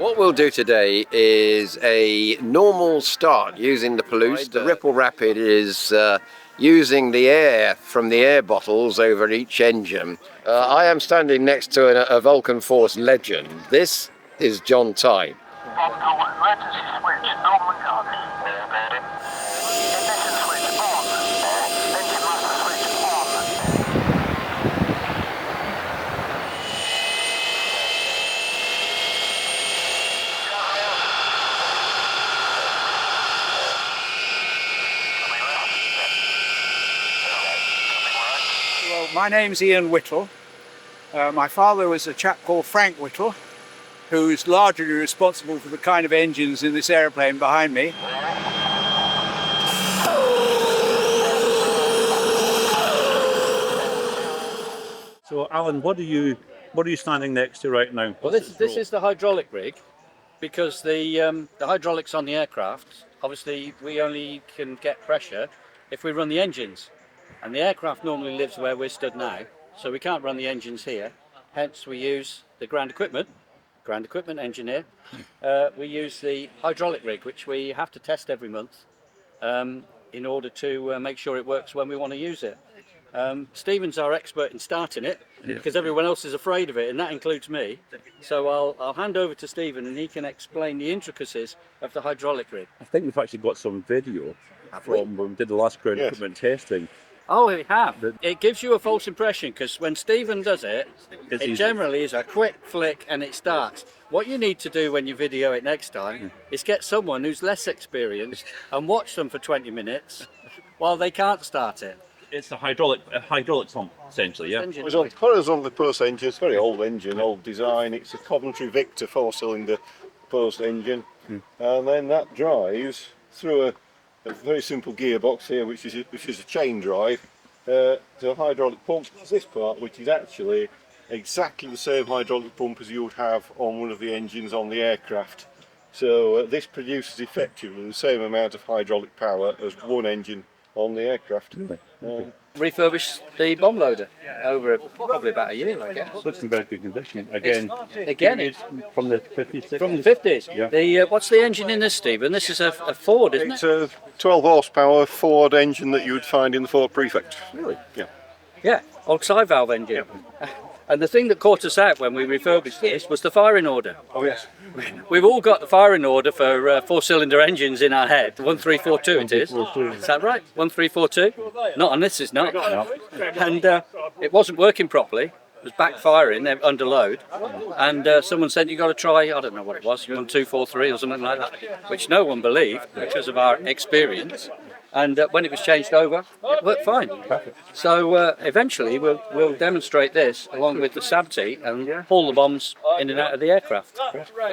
What we'll do today is a normal start using the Palouse. The Ripple Rapid is using the air from the air bottles over each engine. I am standing next to a Vulcan Force legend. This is Jon Tye. Emergency switch, normal guard. Ignition switch on. Engine master switch on. Well, my name's Ian Whittle. My father was a chap called Frank Whittle, who's largely responsible for the kind of engines in this aeroplane behind me. So, Alan, what are you standing next to right now? Well, this is the hydraulic rig, because the hydraulics on the aircraft, obviously we only can get pressure if we run the engines, and the aircraft normally lives where we're stood now, so we can't run the engines here. Hence we use the ground equipment engineer. We use the hydraulic rig, which we have to test every month in order to make sure it works when we want to use it. Stephen's our expert in starting it, because everyone else is afraid of it, and that includes me. So I'll hand over to Stephen and he can explain the intricacies of the hydraulic rig. I think we've actually got some video from when we did the last ground equipment testing. Oh, we have. It gives you a false impression, because when Stephen does it, it generally is a quick flick and it starts. What you need to do when you video it next time is get someone who's less experienced and watch them for 20 minutes while they can't start it. It's a hydraulic pump, essentially, yeah? It's a horizontally posed engine. It's a very old engine, old design. It's a Coventry Victor 4-cylinder posed engine, and then that drives through a very simple gearbox here, which is a chain drive, to a hydraulic pump. This part, which is actually exactly the same hydraulic pump as you would have on one of the engines on the aircraft. So this produces effectively the same amount of hydraulic power as one engine on the aircraft. Refurbished the bomb loader over probably about a year, I guess. It's in very good condition. Again, It's from the 50s. from the 50s. Yeah. What's the engine in this, Stephen? This is a Ford, isn't It's it? a 12 horsepower Ford engine that you would find in the Ford Prefect. Really? Yeah. Yeah, old side valve engine. And the thing that caught us out when we refurbished this was the firing order. Oh yes. We've all got the firing order for four-cylinder engines in our head. 1342 it is. Is that right? 1342? Not on this, is not. No. And it wasn't working properly. It was backfiring under load. And someone said, you got to try, I don't know what it was, 1243 or something like that, which no one believed because of our experience. And when it was changed over, it worked fine. So eventually we'll demonstrate this along with the SABT and pull the bombs in and out of the aircraft.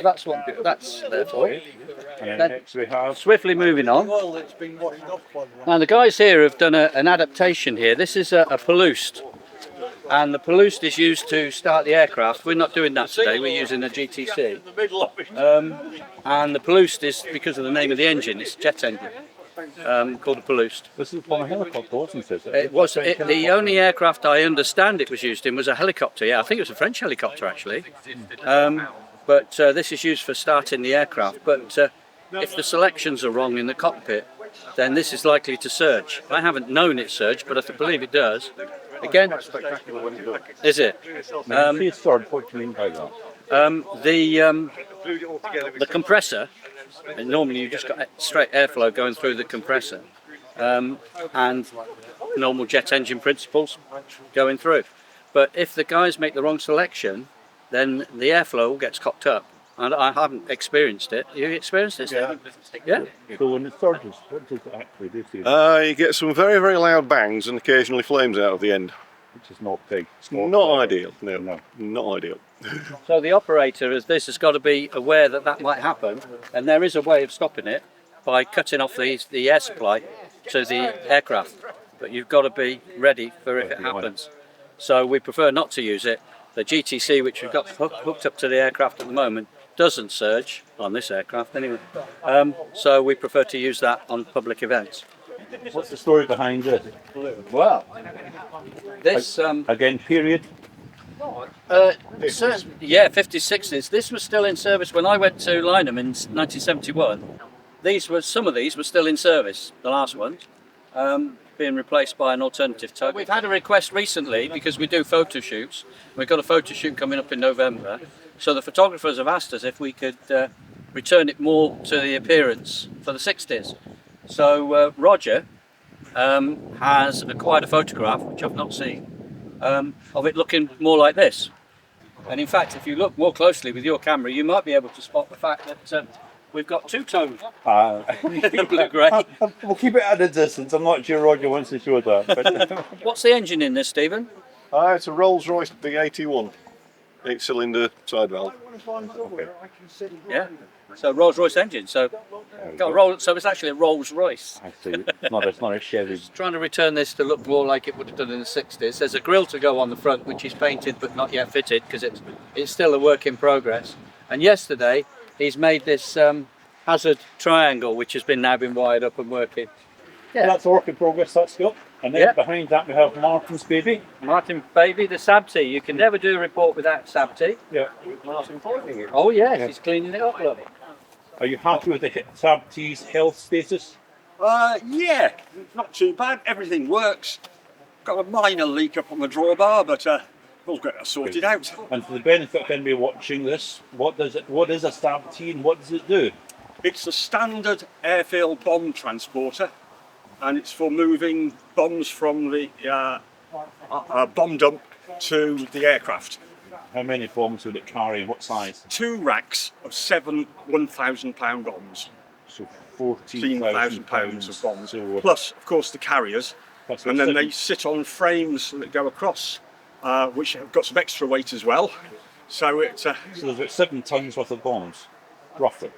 That's there for you. And then next we have... Swiftly moving on. Now the guys here have done an adaptation here. This is a Palouse. And the Palouse is used to start the aircraft. We're not doing that today, we're using a GTC. And the Palouse is, because of the name of the engine, it's a jet engine. Called a Palouse. This is from a helicopter, wasn't it? The only aircraft I understand it was used in was a helicopter. Yeah, I think it was a French helicopter actually. But this is used for starting the aircraft. But if the selections are wrong in the cockpit, then this is likely to surge. I haven't known it surge, but I believe it does. Again, is it? What do you mean by that? The compressor. And normally you've just got straight airflow going through the compressor and normal jet engine principles going through. But if the guys make the wrong selection, then the airflow gets cocked up. And I haven't experienced it. You experienced this? Yeah. So when it surges, what does it actually do to you? You get some very, very loud bangs and occasionally flames out of the end. Which is not big. It's Not ideal, no, not ideal. So the operator of this has got to be aware that that might happen, and there is a way of stopping it by cutting off the air supply to the aircraft. But you've got to be ready for if it happens. So we prefer not to use it. The GTC, which we've got hooked up to the aircraft at the moment, doesn't surge on this aircraft anyway. So we prefer to use that on public events. What's the story behind this? Well, this Again, period? Yeah, 50s, 60s. This was still in service when I went to Lynham in 1971. Some of these were still in service. The last ones being replaced by an alternative tug. We've had a request recently because we do photo shoots. We've got a photo shoot coming up in November. So the photographers have asked us if we could return it more to the appearance for the 60s. So Roger has acquired a photograph, which I've not seen, of it looking more like this. And in fact, if you look more closely with your camera, you might be able to spot the fact that we've got two-tone blue-grey. We'll keep it at a distance. I'm not sure Roger wants to show that. But What's the engine in this, Stephen? It's a Rolls-Royce V81, 8-cylinder side valve. Yeah. So Rolls-Royce engine. So so it's actually a Rolls-Royce. I see. It's not a Chevy. Trying to return this to look more like it would have done in the 60s. There's a grille to go on the front, which is painted but not yet fitted because it's still a work in progress. And yesterday he's made this hazard triangle, which has now been wired up and working. Yeah. That's a work in progress. That's good. And then behind that we have Martin's baby. Martin Baby, the Sabti. You can never do a report without Sabti. Yeah. Oh yes, he's cleaning it up, look. Are you happy with the Sabti's health status? Yeah, not too bad. Everything works. Got a minor leak up on the drawbar, but we'll get that sorted out. And for the benefit of anybody watching this, what is a Sabti and what does it do? It's a standard airfield bomb transporter, and it's for moving bombs from the bomb dump to the aircraft. How many bombs would it carry and what size? 2 racks of 7 1,000-pound bombs. So 14,000 pounds of bombs. So, plus, of course, the carriers. And then they sit on frames that go across, which have got some extra weight as well. So it's so there's about 7 tons worth of bombs, roughly.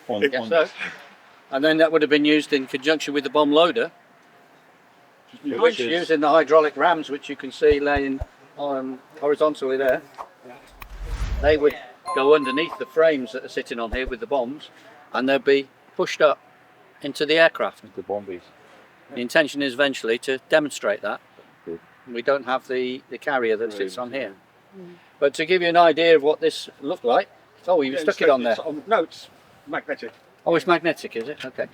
And then that would have been used in conjunction with the bomb loader, which is using the hydraulic rams, which you can see laying horizontally there. They would go underneath the frames that are sitting on here with the bombs, and they'd be pushed up into the aircraft. the bombies. The intention is eventually to demonstrate that. We don't have the carrier that sits on here. But to give you an idea of what this looked like, you stuck it on there. No, it's magnetic. Oh, it's magnetic, is it? Okay.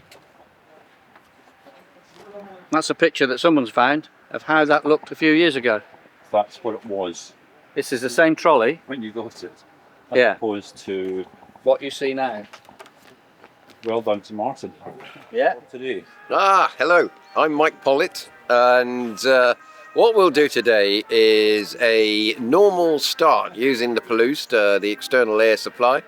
That's a picture that someone's found of how that looked a few years ago. That's what it was This is the same trolley. when you got it. Yeah. As opposed to, What you see now. well done to Martin. Yeah. Today. Hello, I'm Mike Pollitt, and what we'll do today is a normal start using the Palouse, the external air supply,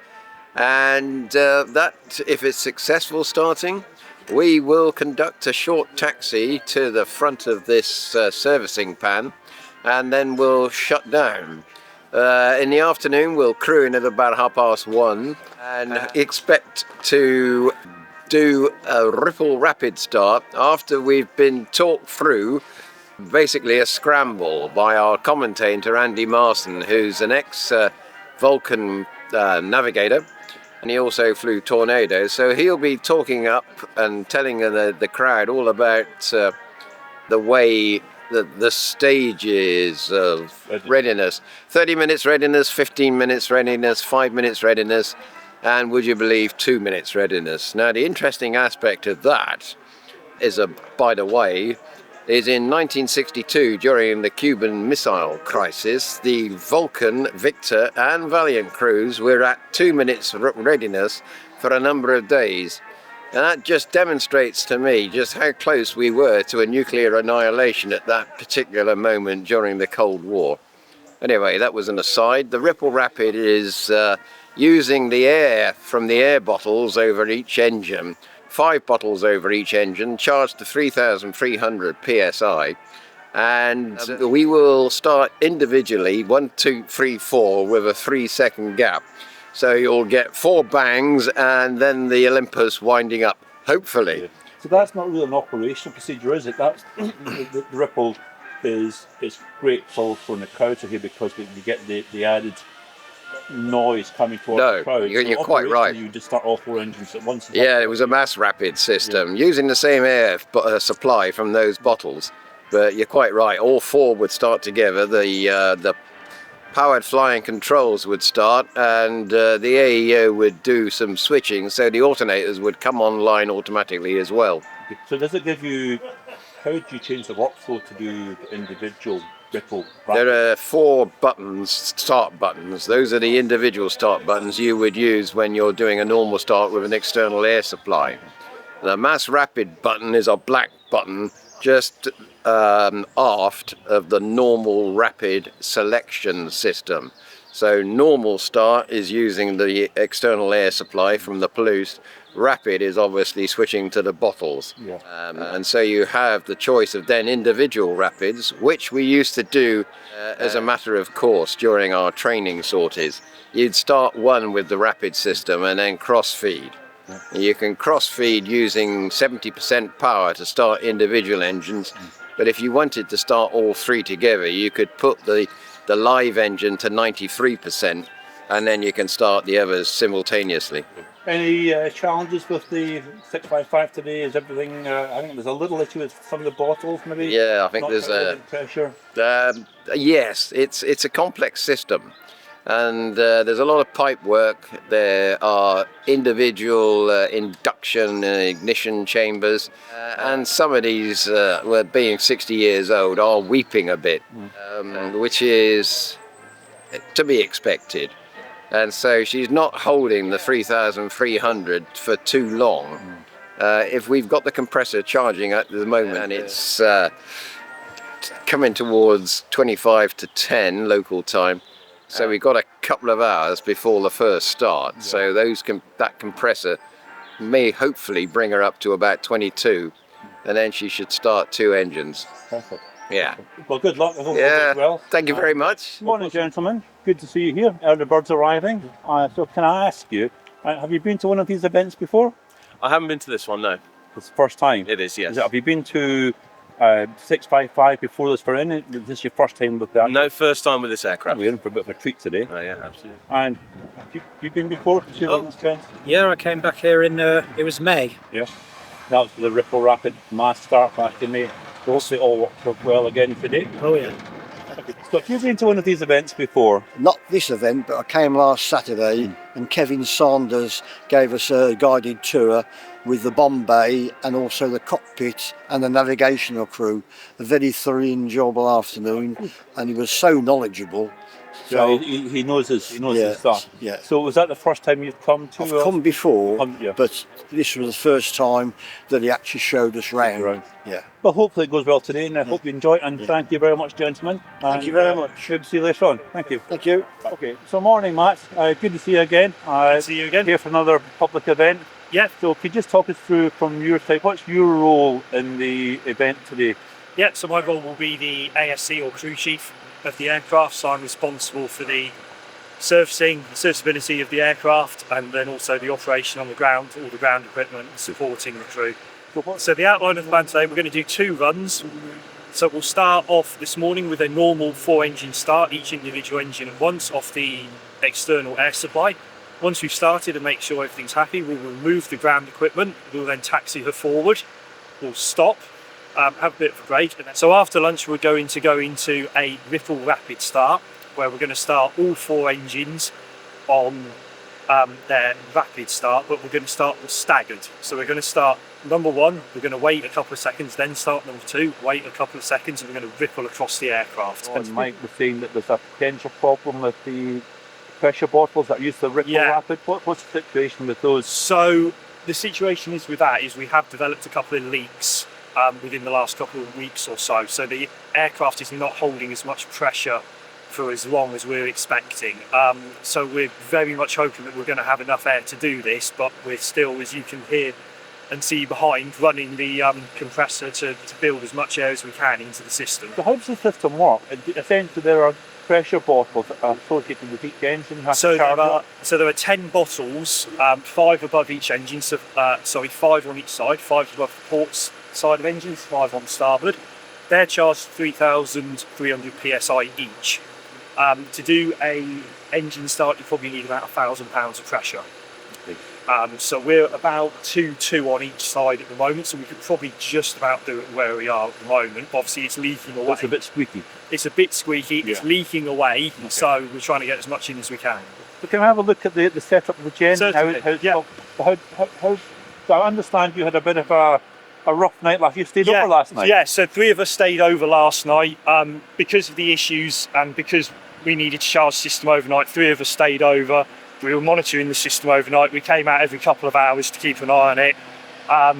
and that, if it's successful starting, we will conduct a short taxi to the front of this servicing pan, and then we'll shut down. In the afternoon we'll crew in at about 1:30 and expect to do a ripple rapid start after we've been talked through basically a scramble by our commentator Andy Marson, who's an ex-Vulcan navigator, and he also flew Tornadoes, so he'll be talking up and telling the crowd all about the way the stages of readiness. 30 minutes readiness, 15 minutes readiness, 5 minutes readiness, and would you believe 2 minutes readiness. Now the interesting aspect of that is, by the way, is in 1962 during the Cuban Missile Crisis, the Vulcan, Victor and Valiant crews were at 2 minutes readiness for a number of days. And that just demonstrates to me just how close we were to a nuclear annihilation at that particular moment during the Cold War. Anyway, that was an aside. The Ripple Rapid is using the air from the air bottles over each engine, 5 bottles over each engine, charged to 3,300 psi. And we will start individually, 1, 2, 3, 4, with a 3-second gap. So you'll get 4 bangs and then the Olympus winding up, hopefully. So that's not really an operational procedure, is it? That's the ripple is great for the crowd to hear because you get the added noise coming towards the crowd. You're quite right. You just start all 4 engines at once. Yeah, it was a mass rapid system using the same air supply from those bottles. But you're quite right. All 4 would start together. The powered flying controls would start, and the AEO would do some switching, so the alternators would come online automatically as well. So does it give you, how do you change the workflow to do the individual ripple? There are 4 buttons, start buttons. Those are the individual start buttons you would use when you're doing a normal start with an external air supply. The mass rapid button is a black button just aft of the normal rapid selection system. So normal start is using the external air supply from the Palouse. Rapid is obviously switching to the bottles. Yeah. And so you have the choice of then individual rapids, which we used to do as a matter of course during our training sorties. You'd start one with the rapid system and then cross feed. You can cross feed using 70% power to start individual engines, but if you wanted to start all 3 together, you could put the live engine to 93%, and then you can start the others simultaneously. Any challenges with the 655 today? Is everything, I think there's a little issue with some of the bottles maybe? Yeah, I think Not there's pressure. yes, it's a complex system. And there's a lot of pipe work. There are individual induction and ignition chambers, and some of these, being 60 years old, are weeping a bit, which is to be expected. And so she's not holding the 3,300 for too long. If we've got the compressor charging at the moment, and it's coming towards 25 to 10 local time, so we've got a couple of hours before the first start. Yeah. So that compressor may hopefully bring her up to about 22, and then she should start 2 engines. Perfect. Yeah. Well, good luck. I hope it goes well. Thank you very much. Morning, gentlemen. Good to see you here. Early birds arriving. So can I ask you, have you been to one of these events before? I haven't been to this one, no. It's the first time? It is, yes. Have you been to 655 before this for in? Is this your first time with that? No, first time with this aircraft. We're in for a bit of a treat today. Oh yeah, absolutely. And have you been before? Yeah, I came back here in, it was May. Yeah. That was the Ripple Rapid mass start back in May. Hopefully it all worked well again today. Oh yeah. Okay. So have you been to one of these events before? Not this event, but I came last Saturday and Kevin Sanders gave us a guided tour with the bomb bay and also the cockpit and the navigational crew. A very thoroughly enjoyable afternoon, and he was so knowledgeable. So he knows his stuff. Yeah. So was that the first time you've come to? I've come before, yeah. but this was the first time that he actually showed us round. Yeah. Well, hopefully it goes well today, and I hope you enjoy it. And thank you very much, gentlemen. Thank you very much. Should see you later on. Thank you. Thank you. Okay. So morning, Matt. Good to see you again. See you again. Here for another public event. Yeah. So could you just talk us through from your side, what's your role in the event today? Yeah, so my role will be the ASC or crew chief of the aircraft, so I'm responsible for the serviceability of the aircraft, and then also the operation on the ground, all the ground equipment supporting the crew. So the outline of the plan today, we're going to do 2 runs. So we'll start off this morning with a normal 4-engine start, each individual engine at once off the external air supply. Once we've started and make sure everything's happy, we'll remove the ground equipment. We'll then taxi her forward. We'll stop, have a bit of a break. And so after lunch, we're going to go into a Ripple Rapid start, where we're going to start all 4 engines on their rapid start, but we're going to start staggered. So we're going to start number 1, we're going to wait a couple of seconds, then start number 2, wait a couple of seconds, and we're going to ripple across the aircraft. And Mike was saying that there's a potential problem with the pressure bottles that use the Ripple Rapid. What's the situation with those? So the situation is with that is we have developed a couple of leaks within the last couple of weeks or so. So the aircraft is not holding as much pressure for as long as we're expecting. So we're very much hoping that we're going to have enough air to do this, but we're still, as you can hear and see behind, running the compressor to build as much air as we can into the system. So how does the system work? Essentially there are pressure bottles that are associated with each engine. So there are 10 bottles, 5 above each engine, so 5 on each side, 5 above the ports side of engines, 5 on starboard. They're charged 3,300 psi each. To do a engine start, you probably need about £1,000 of pressure. So we're about 2-2 on each side at the moment, so we could probably just about do it where we are at the moment. Obviously it's leaking away. It's a bit squeaky. It's a bit squeaky, it's leaking away, so we're trying to get as much in as we can. So can we have a look at the setup of the gen? Certainly, So I understand you had a bit of a rough night last. You stayed over last night? Yeah, so 3 of us stayed over last night. Because of the issues and because we needed to charge the system overnight, 3 of us stayed over. We were monitoring the system overnight. We came out every couple of hours to keep an eye on it.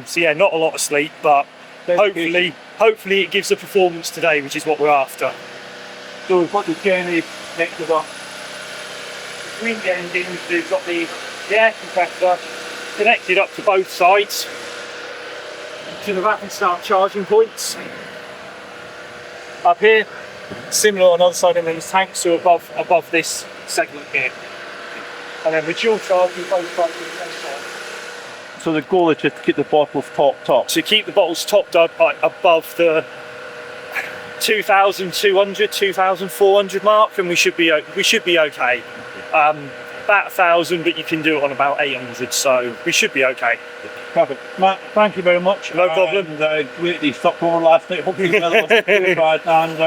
So yeah, not a lot of sleep, but hopefully it gives a performance today, which is what we're after. So we've got the gen connected up. Between the engines, we've got the air compressor connected up to both sides to the rapid start charging points. Up here, similar on the other side, and then the tanks are above this segment here. And then with dual charging both sides of the same side. So the goal is just to keep the bottles topped up. To keep the bottles topped up above the 2,200, 2,400 mark, and we should be okay. About 1,000, but you can do it on about 800, so we should be okay. Perfect. Matt, thank you very much. No problem. And great that you stopped over last night. Hope you well. And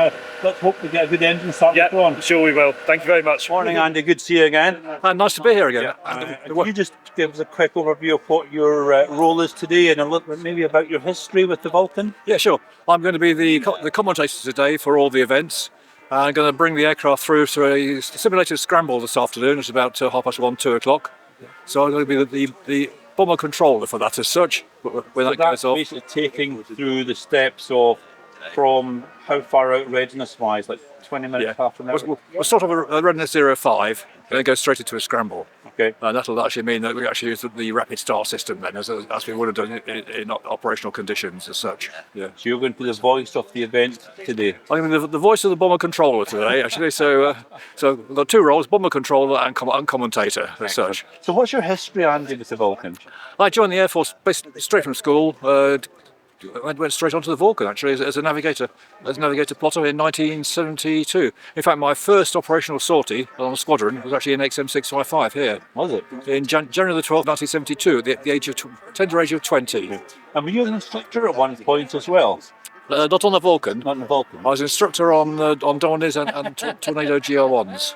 let's hope we get a good engine start later on. Sure we will. Thank you very much. Morning, Andy. Good to see you again. Nice to be here again. Can you just give us a quick overview of what your role is today and a little bit maybe about your history with the Vulcan? Yeah, sure. I'm going to be the commentator today for all the events. I'm going to bring the aircraft through a simulated scramble this afternoon. It's about 1:30, 2 o'clock. So I'm going to be the bomber controller for that as such. When that goes off. Basically taking through the steps of from how far out readiness-wise, like 20 minutes, half an hour? We'll start off a readiness 05 and then go straight into a scramble. Okay. And that'll actually mean that we actually use the rapid start system then, as we would have done in operational conditions as such. Yeah. So you're going to be the voice of the event today? I'm the voice of the bomber controller today, actually. So we've got 2 roles: bomber controller and commentator as such. So what's your history, Andy, with the Vulcan? I joined the Air Force straight from school. I went straight onto the Vulcan actually as a navigator plotter in 1972. In fact, my first operational sortie on a squadron was actually in XM655 here. Was it? In January the 12th, 1972, at the age of tender age of 20. And were you an instructor at one point as well? Not on the Vulcan. Not on the Vulcan. I was instructor on Dorniers and Tornado GR1s.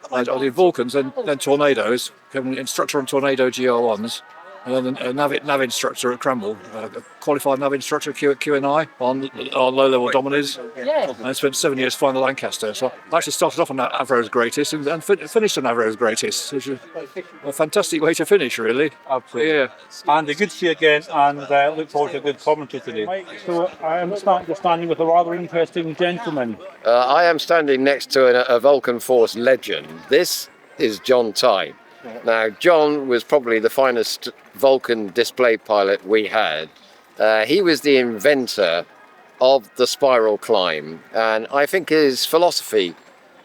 I did Vulcans, then Tornadoes, became instructor on Tornado GR1s. And then a nav instructor at Cranwell, qualified nav instructor at QNI on low-level Dominers. And I spent 7 years flying the Lancaster. So I actually started off on Avro's Greatest and finished on Avro's Greatest, which is a fantastic way to finish, really. Absolutely. Yeah. Andy, good to see you again, and look forward to a good commentary today. So I am standing with a rather interesting gentleman. I am standing next to a Vulcan Force legend. This is Jon Tye. Now, John was probably the finest Vulcan display pilot we had. He was the inventor of the spiral climb, and I think his philosophy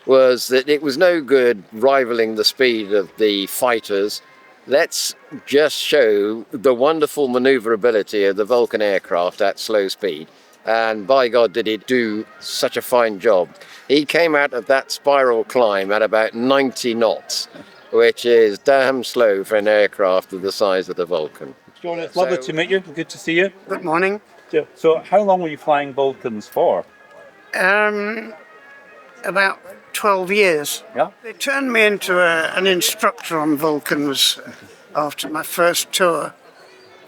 was that it was no good rivaling the speed of the fighters. Let's just show the wonderful maneuverability of the Vulcan aircraft at slow speed. And by God, did he do such a fine job. He came out of that spiral climb at about 90 knots. Which is damn slow for an aircraft of the size of the Vulcan. John, it's lovely to meet you. Good to see you. Good morning. So how long were you flying Vulcans for? About 12 years. Yeah. They turned me into an instructor on Vulcans after my first tour.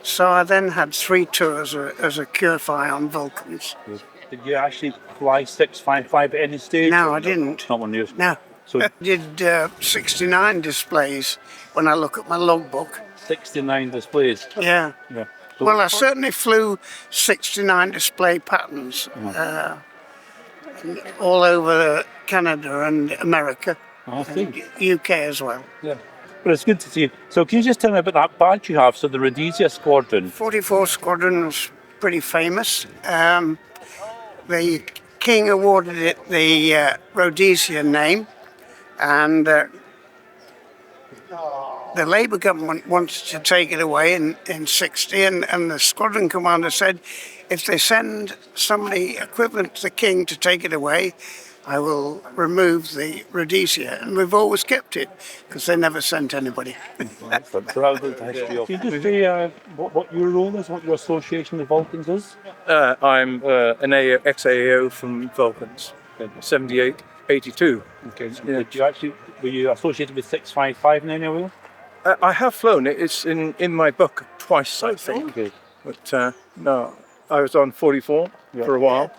So I then had 3 tours as a QFI on Vulcans. Did you actually fly 655 at any stage? No, I didn't. Not one of you? No. So I did 69 displays when I look at my logbook. 69 displays? Yeah. Yeah. So Well, I certainly flew 69 display patterns all over Canada and America, and UK as well. Yeah. But it's good to see you. So can you just tell me about that badge you have, so the Rhodesia Squadron? 44 Squadron was pretty famous. The King awarded it the Rhodesian name, and the Labour government wanted to take it away in 60, and the squadron commander said if they send somebody equivalent to the King to take it away, I will remove the rhodesia, and we've always kept it because they never sent anybody. Can you just say what your role is, what your association with Vulcans is? I'm an ex-AAO from Vulcans, 78, 82. Okay. Were you associated with 655 in any way? I have flown it. It's in my book twice, I think. Okay. But no, I was on 44 for a while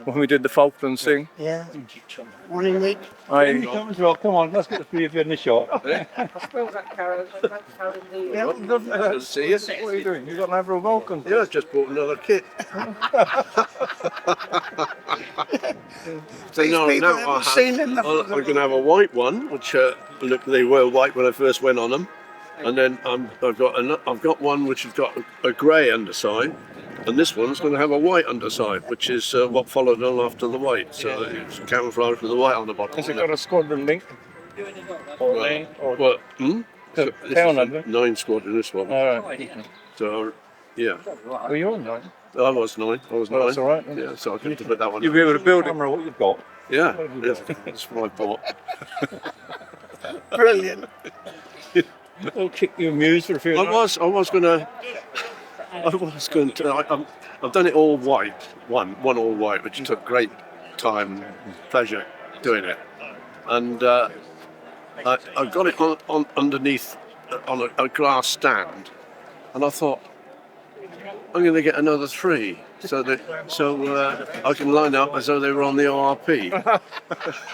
when we did the Falklands thing. Yeah. Morning, mate. Come on, let's get the three of you in the shot. Good to see you. What are you doing? You got an Avro Vulcan? Yeah, I just bought another kit. So no, People haven't seen them. I'm going to have a white one, which look, they were white when I first went on them, and then I've got one which has got a grey underside, and this one's going to have a white underside, which is what followed on after the white. So it's camouflage with the white on the bottom. Has it got a squadron link? Well, so this is 9 squadron, this one. All right. So, yeah. Were you on 9? I was 9. I was 9. That's all right. Yeah, so I get to put that one. You'll be able to build it. Camera, what you've got. Yeah, that's what I bought. Brilliant. I'll kick you amused for a few I was going to. I've done it all white, one all white, which took great time, pleasure doing it, and I got it on underneath on a glass stand, and I thought I'm going to get another 3, so I can line up as though they were on the ORP.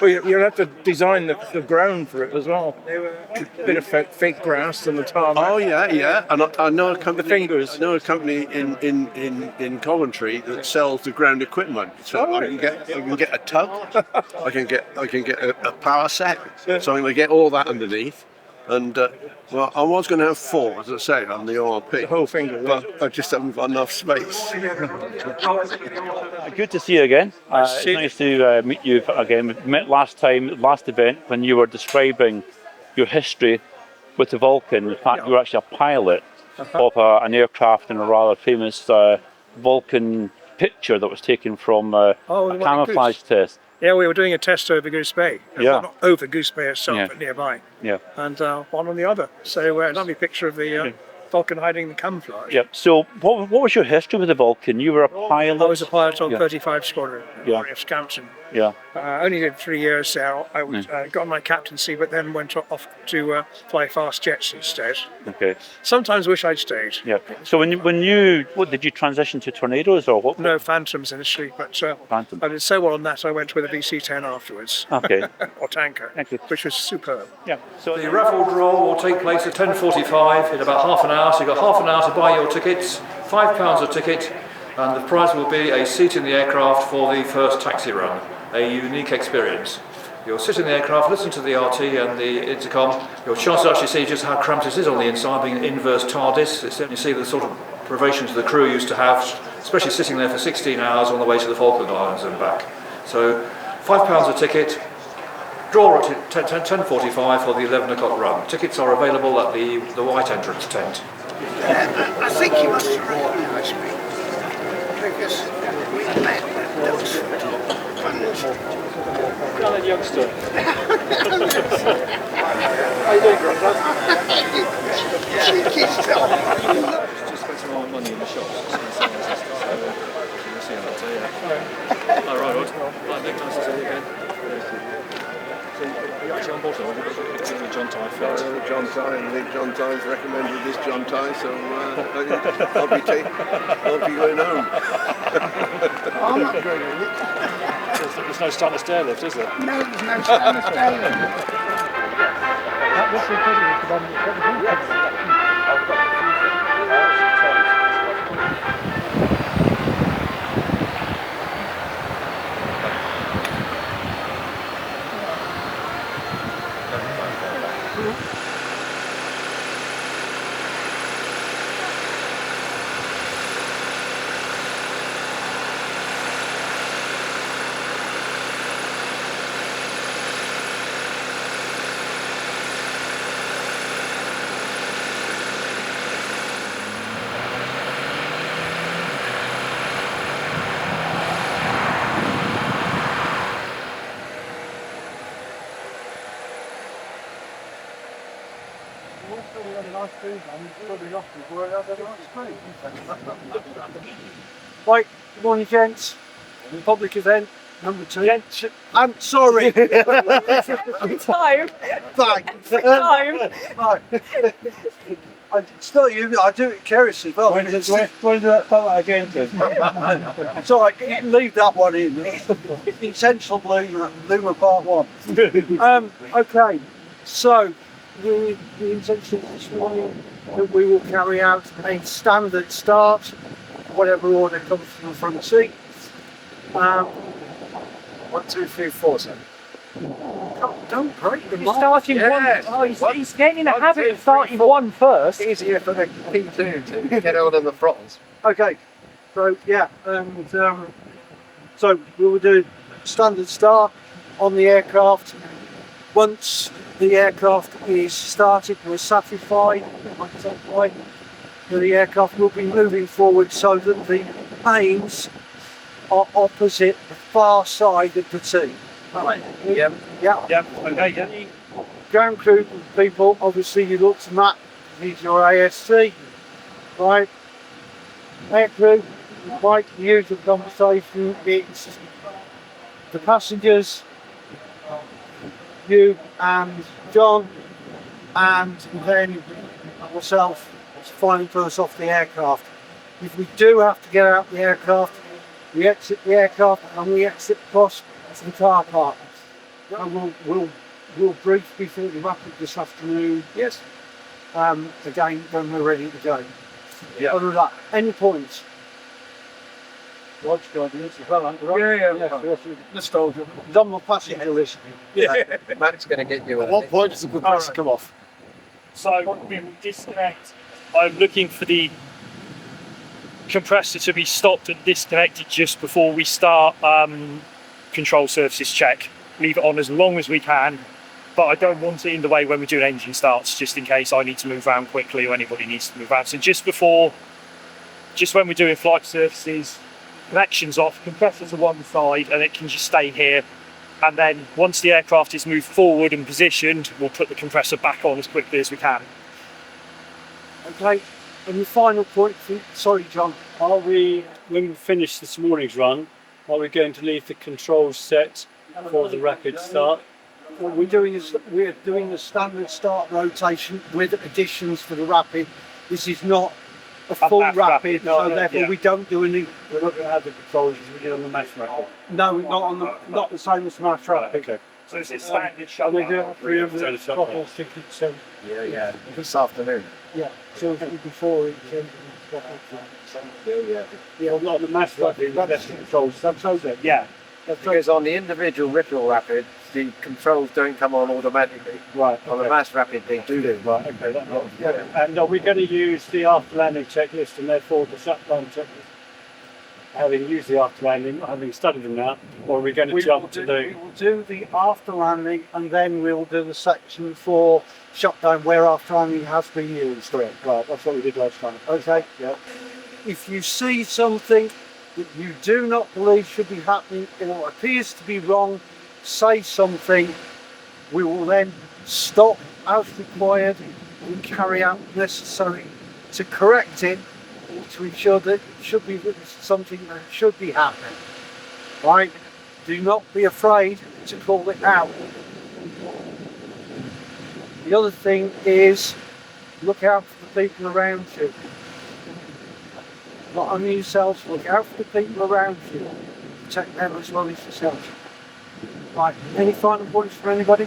Well, you'll have to design the ground for it as well. A bit of fake grass and the tarmac. Oh yeah, and I know a company. The fingers. I know a company in Coventry that sells the ground equipment. So I can get a tug. I can get a power set. So I'm going to get all that underneath. And well, I was going to have 4, as I say, on the ORP. The whole finger. But I just haven't got enough space. Good to see you again. It's nice to meet you again. We met last event, when you were describing your history with the Vulcan. In fact, you were actually a pilot of an aircraft in a rather famous Vulcan picture that was taken from a camouflage test. Yeah, we were doing a test over Goose Bay. Yeah. Not over Goose Bay itself, but nearby. Yeah. And one on the other. So a lovely picture of the Vulcan hiding the camouflage. Yep. So what was your history with the Vulcan? You were a pilot? I was a pilot on 35 Squadron, RAF Scampton. Yeah. Only did 3 years there. I was, got my captaincy, but then went off to fly fast jets instead. Okay. Sometimes wish I'd stayed. Yeah. So what did you transition to Tornadoes or what? No, Phantoms initially, but Phantom. I did so well on that I went with a VC-10 afterwards. Okay. Or tanker, which was superb. Yeah. So the raffle draw will take place at 10:45 in about half an hour. So you've got half an hour to buy your tickets. £5 a ticket, and the prize will be a seat in the aircraft for the first taxi run. A unique experience. You'll sit in the aircraft, listen to the RT and the intercom. Your chance to actually see just how cramped it is on the inside, being an inverse TARDIS. You see the sort of privations the crew used to have, especially sitting there for 16 hours on the way to the Falkland Islands and back. So £5 a ticket. Draw at 10:45 for the 11 o'clock run. Tickets are available at the white entrance tent. I think he must have recognised me because we met at Wellesbourne. Gallant youngster. How you doing, Grandad? Cheeky stuff. Just spent some more money in the shops. You'll see that too, yeah. Oh, right, right, Nick, nice to see you again. So, are you actually on board or the Jon Tye flight? Jon Tye, and Nick Jon Tye's recommended this Jon Tye, so I'll be going home. I'm not going with it. There's no stainless stair lift, is there? No, there's no stainless steel. Right, good morning, gents. Public event number 2. I'm sorry. Time. Thanks. Time. It's not you, I do it carelessly as well. When do that photo again, It's alright, you can leave that one in. Essential Luma Part 1. Okay, so the intention this morning that we will carry out a standard start, whatever order comes from the front seat. 1, 2, 3, 4, 7. Don't break the You're starting one. Oh, he's getting in the habit of starting one first. Easier for the P2 to get hold of the throttles. Okay, so yeah, and so we will do standard start on the aircraft. Once the aircraft is started, we're satisfied, the aircraft will be moving forward so that the planes are opposite the far side of the T. Right. Yep. Yeah. Yep, okay, yeah. Ground crew people, obviously you look to Matt, he's your ASC, right? Air crew, quite the usual conversation, it's the passengers, you and John, and then myself, flying first off the aircraft. If we do have to get out the aircraft, we exit the aircraft and we exit across to the car park. And we'll brief before the rapid this afternoon. Yes. Again, when we're ready to go. Yeah. Other than that, any points? Roger, guys, as well, aren't you? Let's go. Done my passenger list. Yeah. Matt's going to get you. At what point does the good place come off? So we will disconnect. I'm looking for the compressor to be stopped and disconnected just before we start control surfaces check. Leave it on as long as we can, but I don't want it in the way when we're doing engine starts, just in case I need to move around quickly or anybody needs to move around. So just when we're doing flight surfaces, connections off, compressor to one side, and it can just stay here. And then once the aircraft is moved forward and positioned, we'll put the compressor back on as quickly as we can. Okay, and the final point, sorry John. Are we, when we finish this morning's run, are we going to leave the controls set for the rapid start? What we're doing is we're doing the standard start rotation with additions for the rapid. This is not a full rapid, no, so therefore we don't do any. We're not going to have the controls as we did on the mass rapid. No, not the same as mass rapid. Okay. So it's a standard And shutdown. we do have 3 of the throttles tickets, so Yeah. This afternoon. yeah, so before it Yeah, not the mass rapid, that's the controls. That's okay. Yeah. Because on the individual ripple rapid, the controls don't come on automatically. Right. On the mass rapid, they do. Right, okay. And are we going to use the after landing checklist and therefore the shutdown checklist? Having used the after landing, having studied them now, or are we going to jump to do? We will do the after landing and then we'll do the section for shutdown where after landing has been used. Correct, right, that's what we did last time. Okay? Yeah. If you see something that you do not believe should be happening or appears to be wrong, say something. We will then stop as required and carry out necessary to correct it, to ensure that it should be something that should be happening. Right? Do not be afraid to call it out. The other thing is look out for the people around you. Not only yourselves, look out for the people around you. Protect them as well as yourself. Right, any final points for anybody?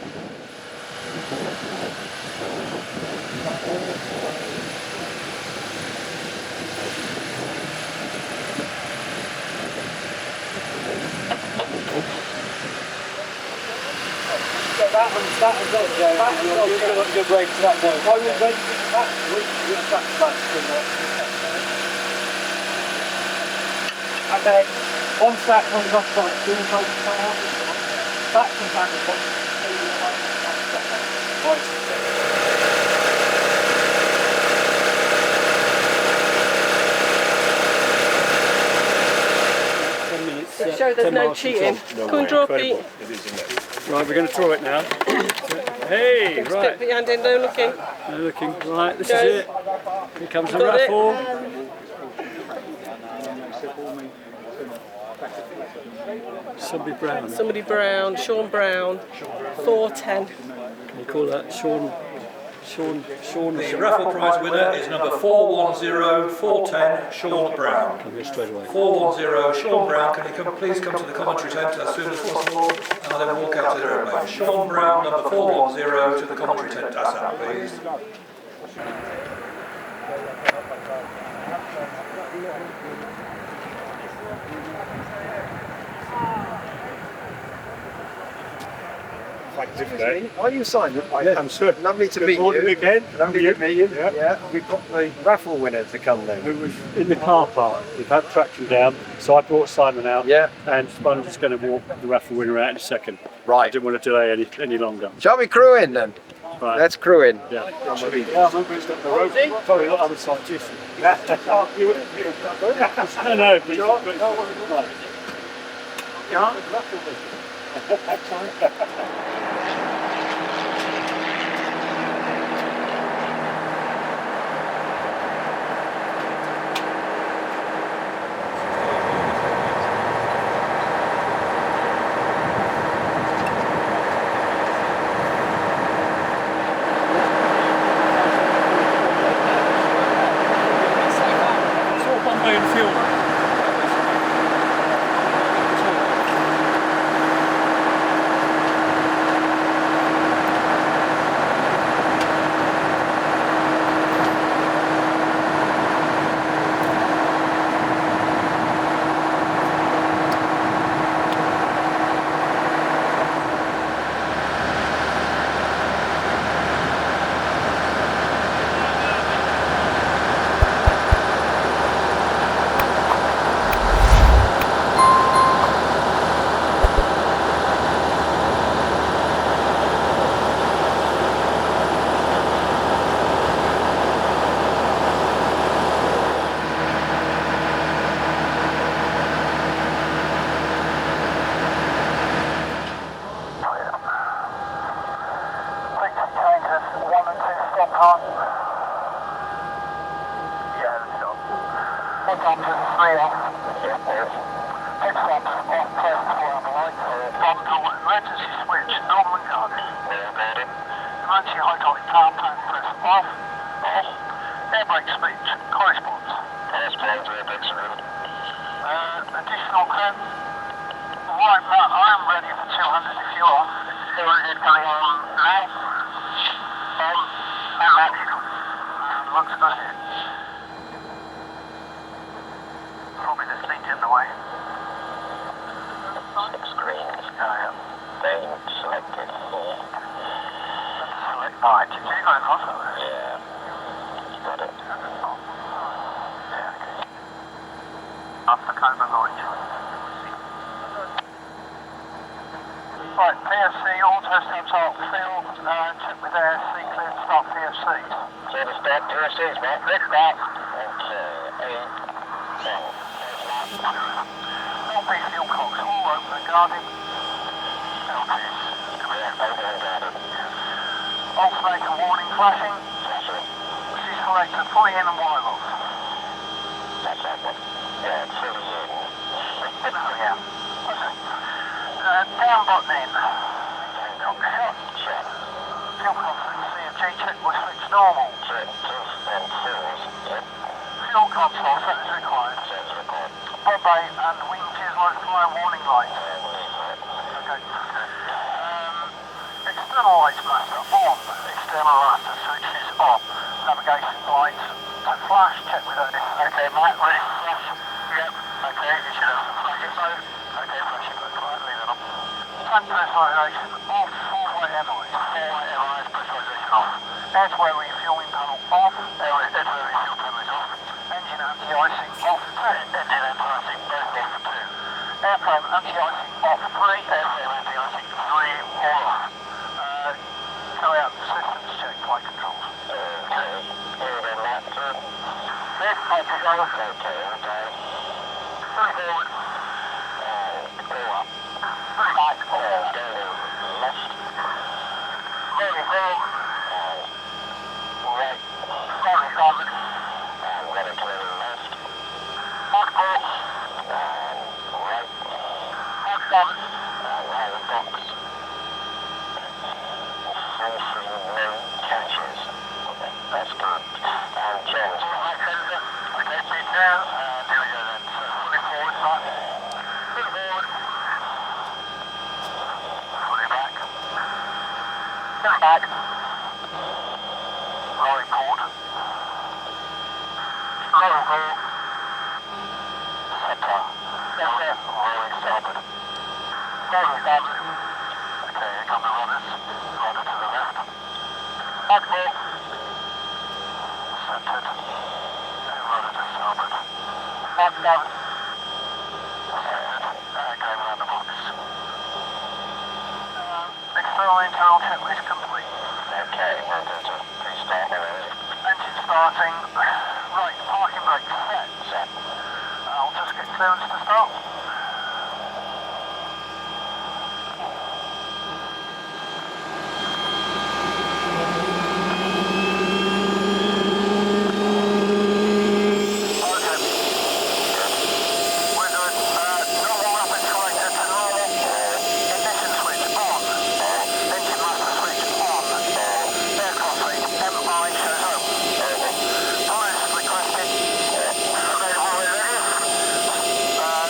Okay, once that comes off, that comes back show there's no cheating. Come and drop it. Right, we're going to throw it now. Hey, right. Put your hand in, no looking. No looking. Right, this Go. is it. Here comes the Got it. raffle. Somebody Brown, Sean Brown, 410. Can you call that Sean? The raffle prize winner is number 410410, Sean Brown. Come here straight away. 410, Sean Brown. Can you please come to the commentary tent as soon as possible, and then walk out to the airplane. Sean Brown, number 410, to the commentary tent ASAP, please. Are you Simon? I'm sure. Lovely to meet you. Again. Lovely to meet you. Yeah. We've got the raffle winner to come then. Who was in the car park. We've had traction down, so I brought Simon out. Yeah. And I'm just going to walk the raffle winner out in a second. I Right. didn't want to delay any longer. Shall we crew in then? Right. Let's crew in. Yeah. Yeah, I remember it's got the rope. Sorry, not other side, just. No, please.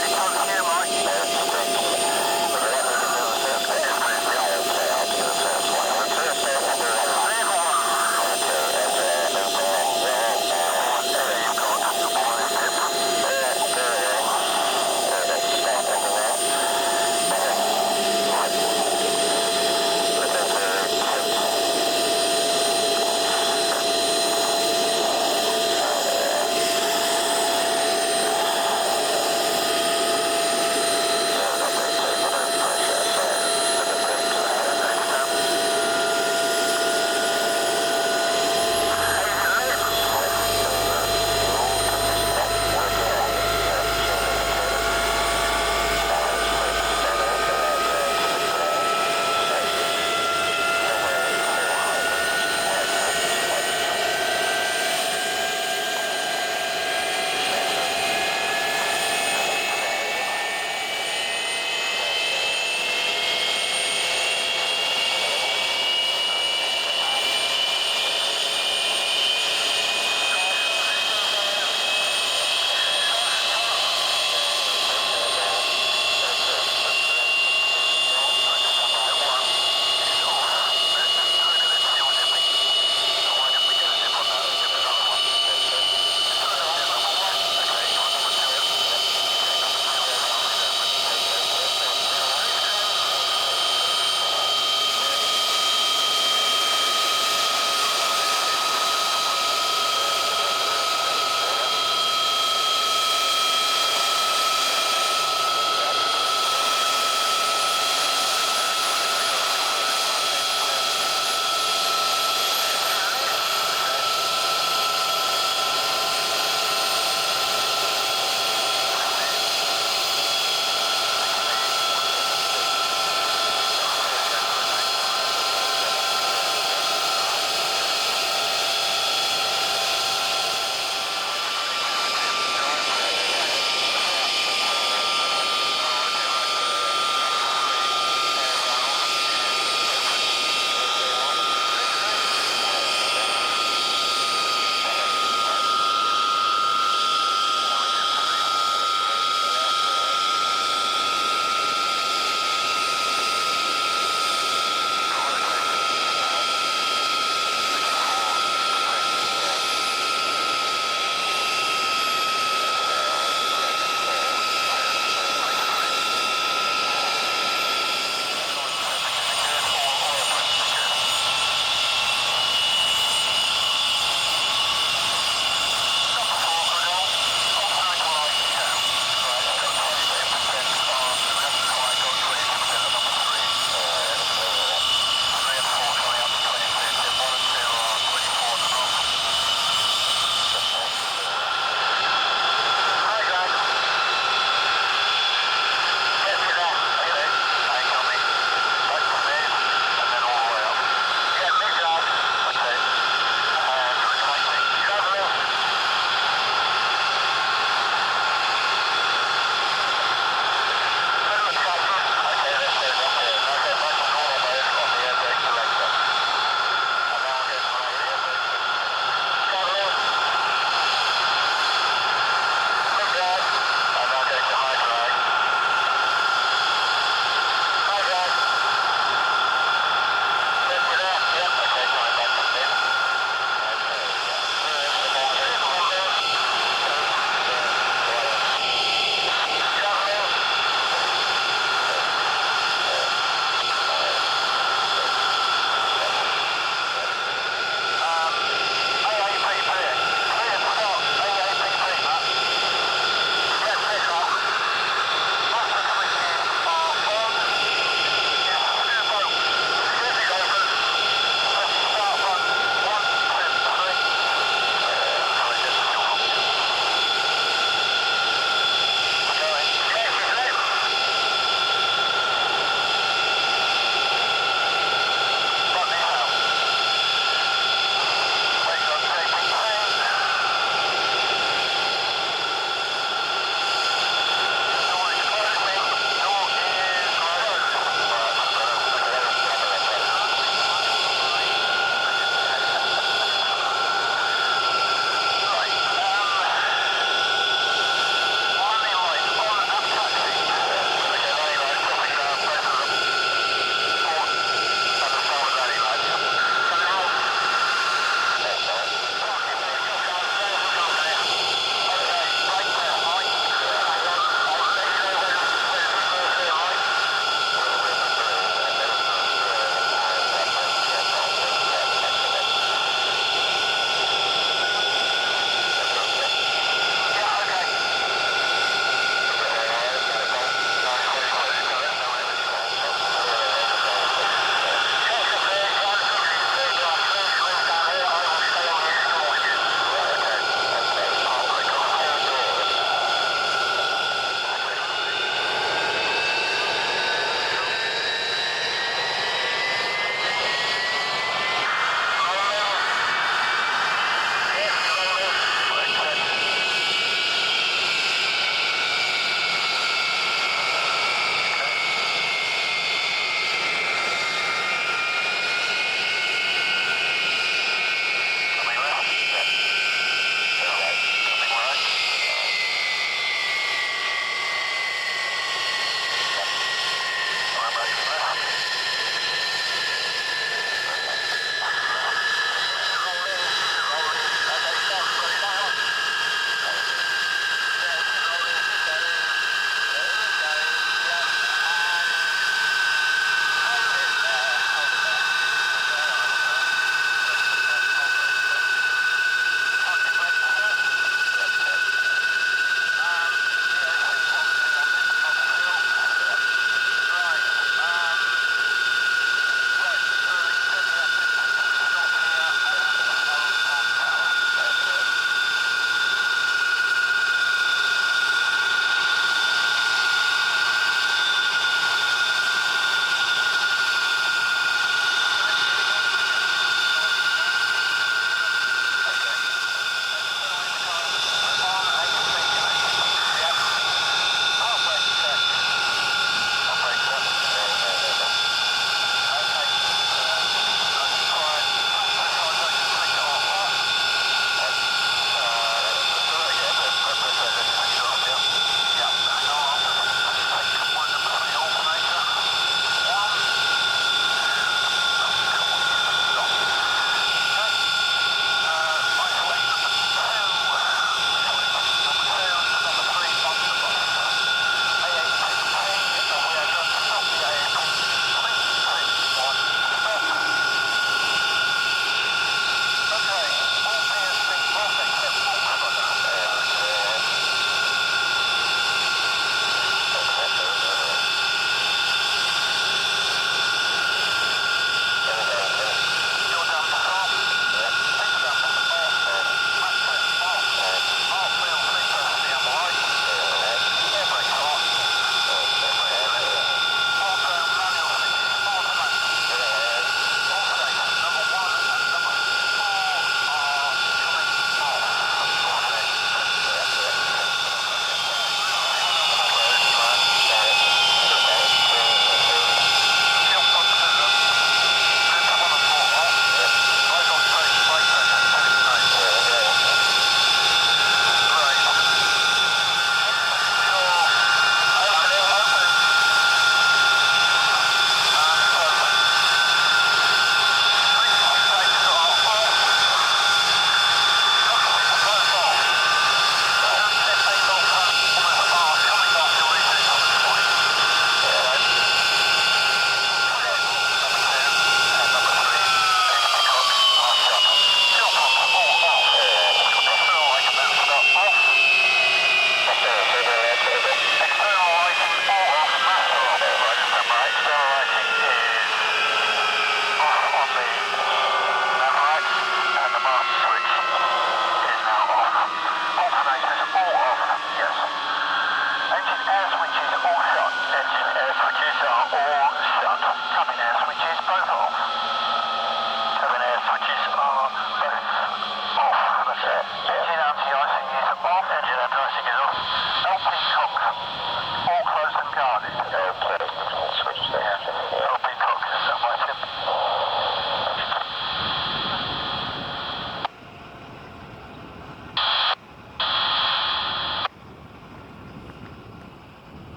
It's on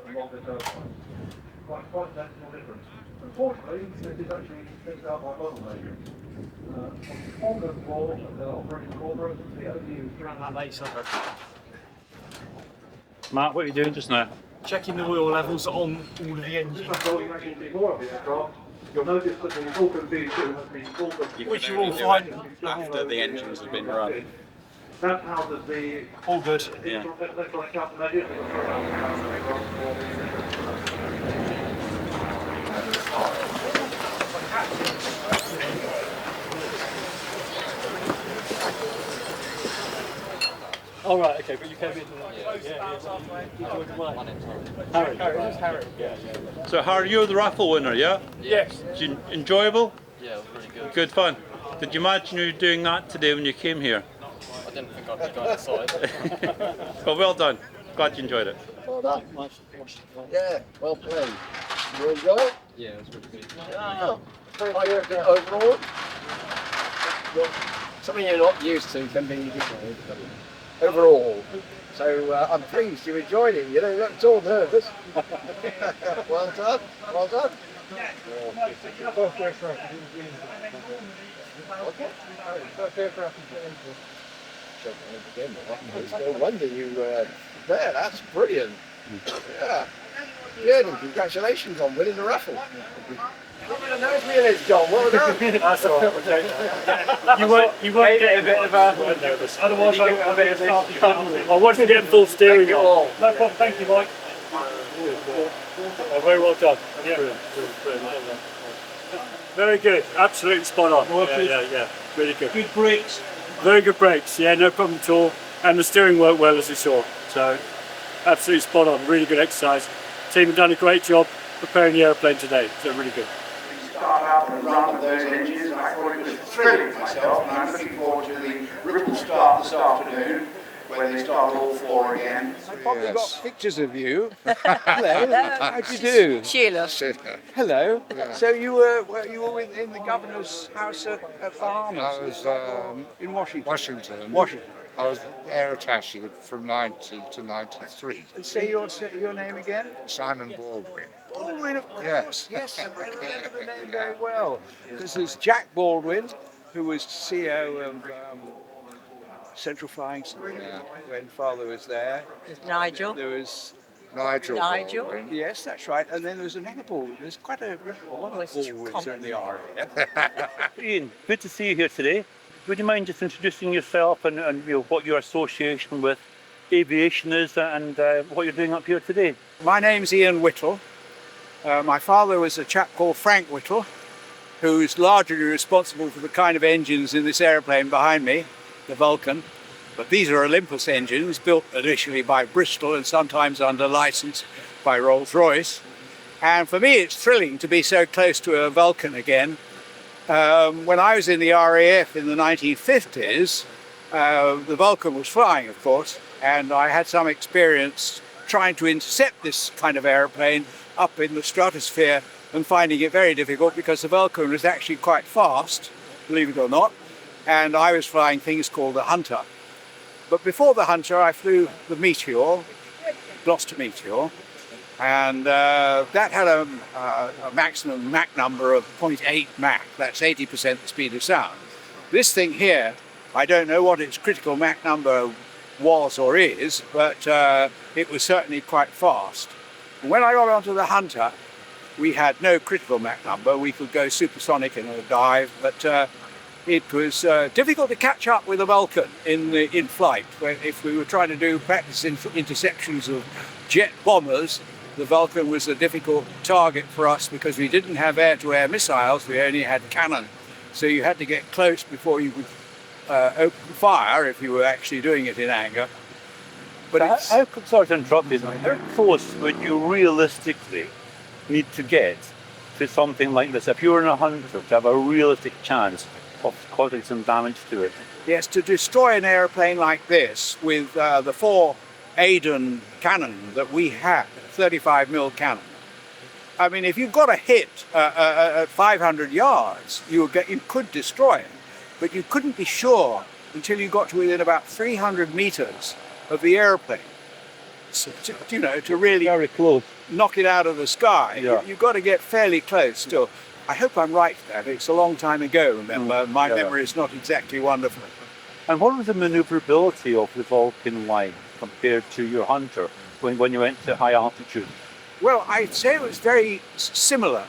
a longer turbine. Quite technical difference. Unfortunately, this is actually fixed out by bottle makers. On the floor, operating corporate, Matt, what are you doing just now? Checking the oil levels on all of the engines. You'll notice that the Vulcan V2 has been Vulcan. Which you will find after the engines have been run. That houses the all good. Yeah. All right, okay, but you came in. Harry. Yeah. So Harry, you're the raffle winner, yeah? Yes. Enjoyable? Yeah, it was really good. Good fun. Did you imagine you were doing that today when you came here? I didn't think I'd be going outside. Well, well done. Glad you enjoyed it. Well done. Yeah, well played. You enjoy it? Yeah, it was really good. Yeah. Overall, something you're not used to can be different overall. So I'm pleased you enjoyed it. You don't look at all nervous. Well done. Well done. It's no wonder you there. That's brilliant. Yeah. Good, and congratulations on winning the raffle. Nice feelings, John. Well done. That's all right. You won't get a bit of nervous. Otherwise, I want to get full steering on. No problem. Thank you, Mike. Very well done. Yeah. Very good. Absolutely spot on. Yeah. Really good. Good brakes. Very good brakes. Yeah, no problem at all. And the steering worked well, as you saw. So, absolutely spot on. Really good exercise. Team have done a great job preparing the airplane today. So really good. Start out and run of those engines. I thought it was thrilling myself, and I'm looking forward to the Ripple start this afternoon, when they start all four again. I've probably got pictures of you. Hello, how do you do? Sheila. Hello. So you were in the governor's house at Farmers? I was in Washington. Washington. I was air attaché from 90 to 93. And say your name again? Simon Baldwin. Baldwin, of course. Yes, I remember the name very well. Because there's Jack Baldwin, who was CEO of Central Flying School when Father was there. Nigel. There was Nigel. Nigel. Yes, that's right. And then there was another Baldwin. There's quite a lot of Baldwins in the area. Ian, good to see you here today. Would you mind just introducing yourself and what your association with aviation is and what you're doing up here today? My name's Ian Whittle. My father was a chap called Frank Whittle, who's largely responsible for the kind of engines in this aeroplane behind me, the Vulcan. But these are Olympus engines built initially by Bristol and sometimes under license by Rolls-Royce. And for me, it's thrilling to be so close to a Vulcan again. When I was in the RAF in the 1950s, the Vulcan was flying, of course, and I had some experience trying to intercept this kind of aeroplane up in the stratosphere and finding it very difficult because the Vulcan was actually quite fast, believe it or not, and I was flying things called the Hunter. But before the Hunter, I flew the Meteor, Gloucester Meteor, and that had a maximum Mach number of 0.8 Mach. That's 80% the speed of sound. This thing here, I don't know what its critical Mach number was or is, but it was certainly quite fast. When I got onto the Hunter, we had no critical Mach number. We could go supersonic in a dive, but it was difficult to catch up with the Vulcan in flight. If we were trying to do practice interceptions of jet bombers, the Vulcan was a difficult target for us because we didn't have air-to-air missiles, we only had cannon. So you had to get close before you could open fire if you were actually doing it in anger. But sorry to interrupt you, how close would you realistically need to get to something like this if you were in a Hunter to have a realistic chance of causing some damage to it? Yes, to destroy an airplane like this with the 4 Aden cannon that we have, 35mm cannon. I mean, if you got a hit at 500 yards, you could destroy it, but you couldn't be sure until you got to within about 300 meters of the airplane. knots, you know, to really very close. knock it out of the sky. Yeah. You've got to get fairly close still. I hope I'm right there. It's a long time ago, remember. My memory is not exactly wonderful. And what was the maneuverability of the Vulcan like compared to your Hunter when you went to high altitude? Well, I'd say it was very similar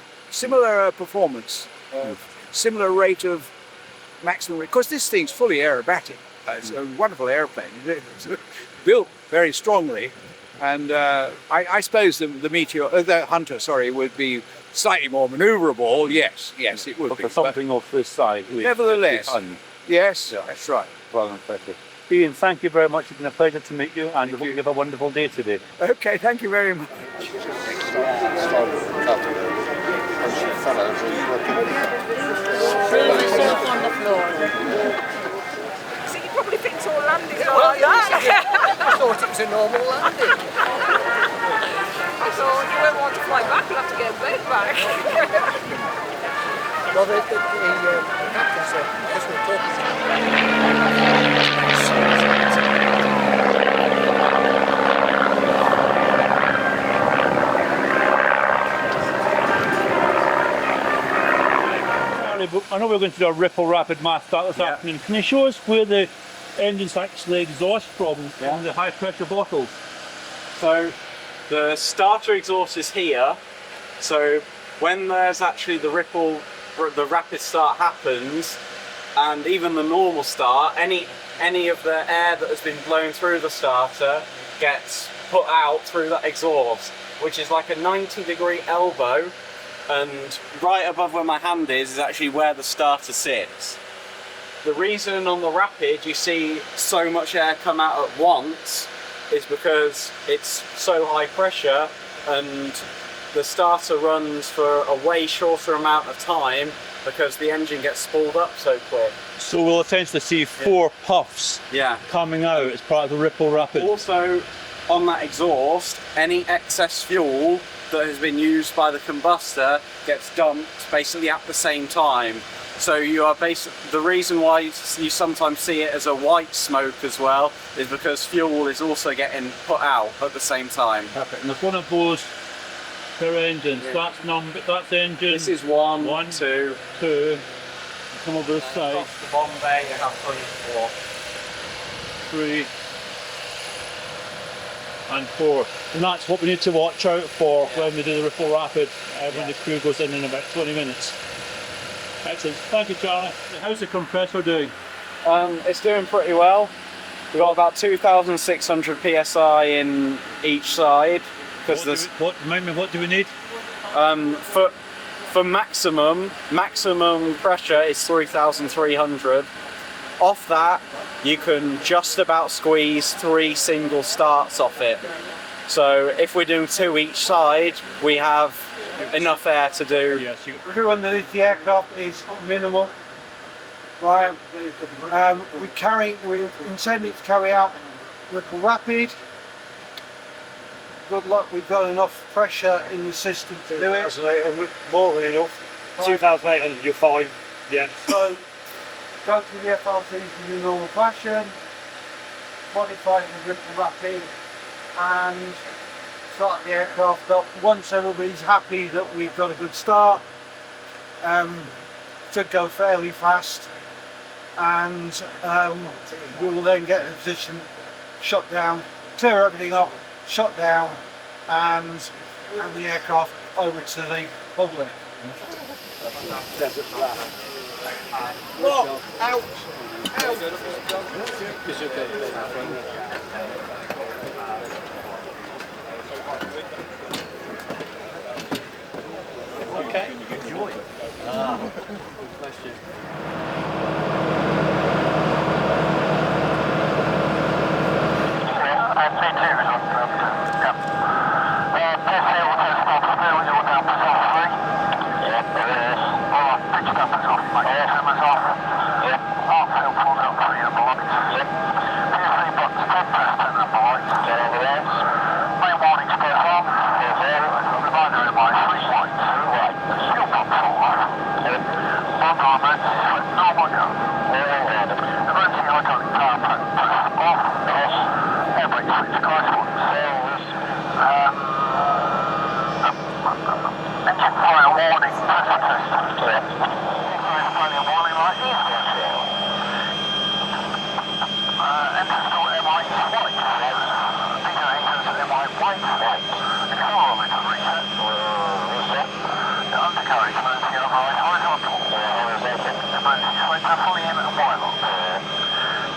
performance, similar rate of maximum, because this thing's fully aerobatic. It's a wonderful airplane. It's built very strongly, and I suppose the Hunter, would be slightly more manoeuvrable. Yes, it would be. For something of this size. Nevertheless, yes, that's right. Well, impressive. Ian, thank you very much. It's been a pleasure to meet you, and I hope you have a wonderful day today. Okay, thank you very much. On the floor. So you probably think it's all landing like that. I thought it was a normal landing. I thought you won't want to fly back, you'll have to get a bed back. Well, the captain said, because we're talking I know we're going to do a ripple rapid mass start this afternoon. Can you show us where the engines actually exhaust from the high pressure bottles? So the starter exhaust is here. So when there's actually the rapid start happens, and even the normal start, any of the air that has been blown through the starter gets put out through that exhaust, which is like a 90-degree elbow. And right above where my hand is actually where the starter sits. The reason on the Rapid you see so much air come out at once is because it's so high pressure and the starter runs for a way shorter amount of time because the engine gets spooled up so quick. So we'll essentially see 4 puffs coming out as part of the ripple rapid. Also, on that exhaust, any excess fuel that has been used by the combustor gets dumped basically at the same time. So you are the reason why you sometimes see it as a white smoke as well is because fuel is also getting put out at the same time. Perfect. And there's one of those per engine. So that's engine. This is one, 2, 2. Come over the side. The Bombay, you have 4. 3 and 4. And that's what we need to watch out for when we do the ripple rapid, when the crew goes in about 20 minutes. Excellent. Thank you, Charlie. How's the compressor doing? It's doing pretty well. We've got about 2,600 psi in each side. What do we need? For maximum pressure is 3,300. Off that, you can just about squeeze 3 single starts off it. So if we're doing 2 each side, we have enough air to do. Yes, crew underneath the aircraft is minimal. Right, we're intending to carry out ripple rapid. Good luck, we've got enough pressure in the system to do it. 2,800, more than enough. 2,800, you're fine. Yeah. So go through the FRTs in the normal fashion, modify the ripple rapid, and start the aircraft up. Once everybody's happy that we've got a good start, should go fairly fast, and we will then get in a position, shut down, clear everything up, shut down, and the aircraft over to the public. Look, out! Okay. Enjoy. Question.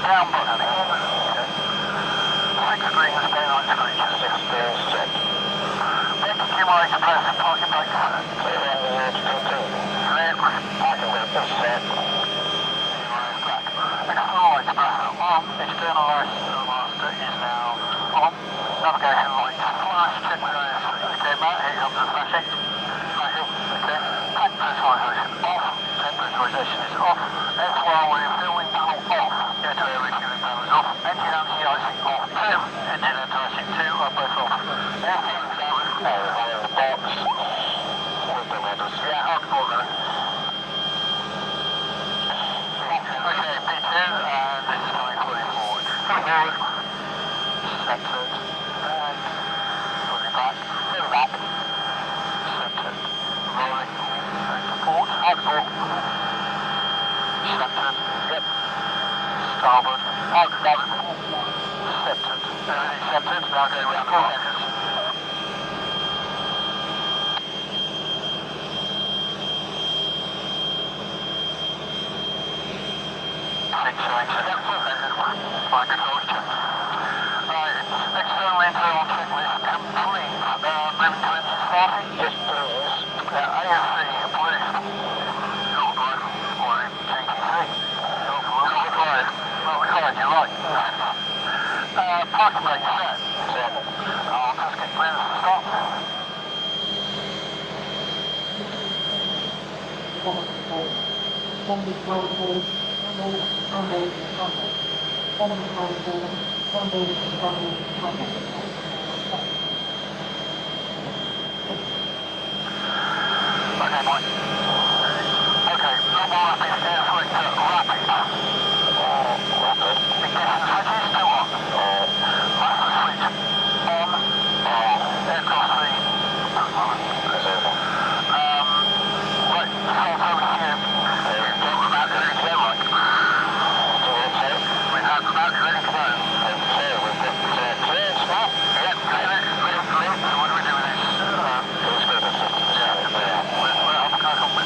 down button. 6 springs, daylight screeches. 6 springs, check. Braking cumulator to press, parking brakes. Clear out the edge, continue. Clear, parking brakes, set. External lights press on, external lights master is now on. Navigation lights flash, check with AeroSteve. Okay, Matt, here comes the flashing. Flashing, okay. Tank pressurisation off, tank pressurisation is off. X1 with fueling panel off. Go to air refueling panel is off. Engine anti-icing off 2. Engine anti-icing 2 are both off. Air fueling panel is the box. With the letters. Yeah, I'll call that. Okay, P2, and this is going fully forward. Forward. Centered. And fully back. Fully back. Centered. Rolling. Port. Outport. Centered. Yep. Starboard. Outboard. Centered. Everything centered. Now go with 4 seconds. Fine control check. Right, external internal checklist complete. Moving to engine starting? Yes, please. ASC approved. Not required. Or TTC. Not required. Not required, you're right. Parking brake set. I'll just get clearance to stop. Okay, Mike. Okay, normal rapid, air selector, rapid. Rapid. Ignition switches to on. Master switch on. Aircraft speed. Right, start over to you. We've got the map ready to go, Mike. We've had the map ready to go. Okay, we've got clearance now. Yep, clearance, clear. So what do we do with this? Let's go to systems. Yeah, we're up and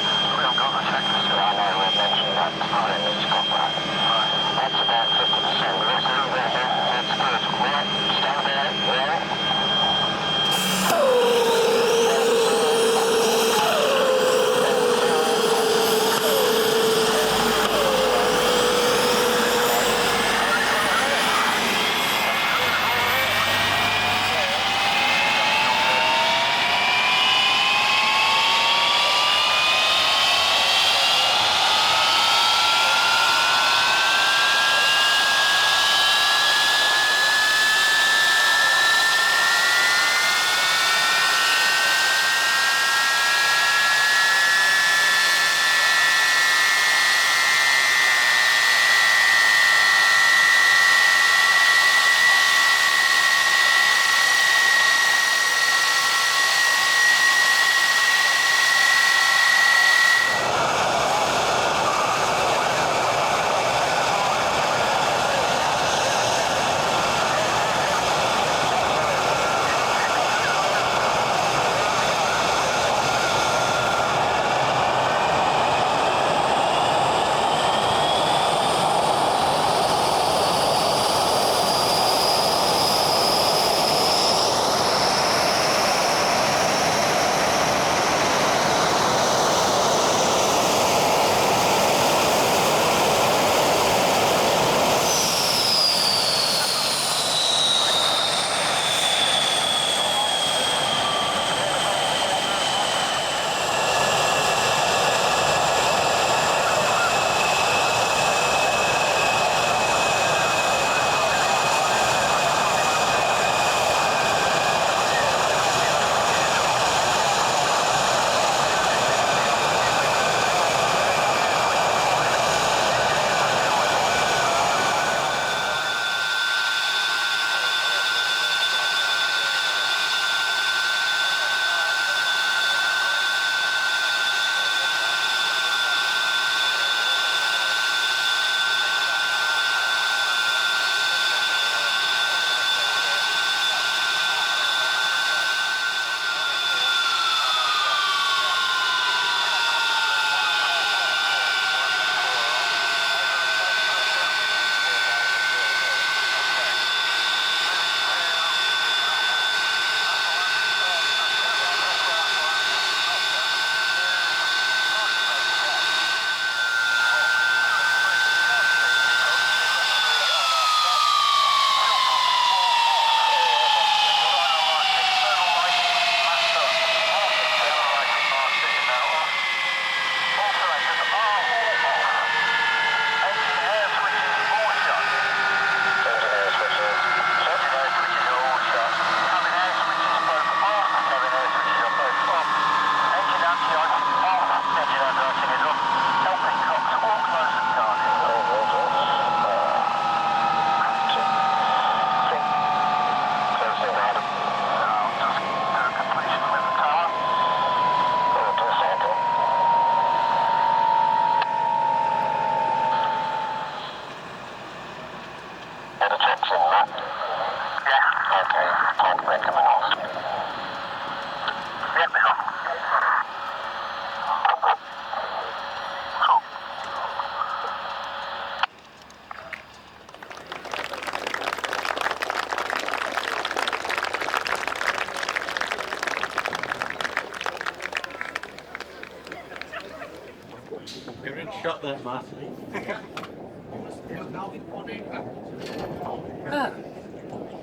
Good shot there, Matt.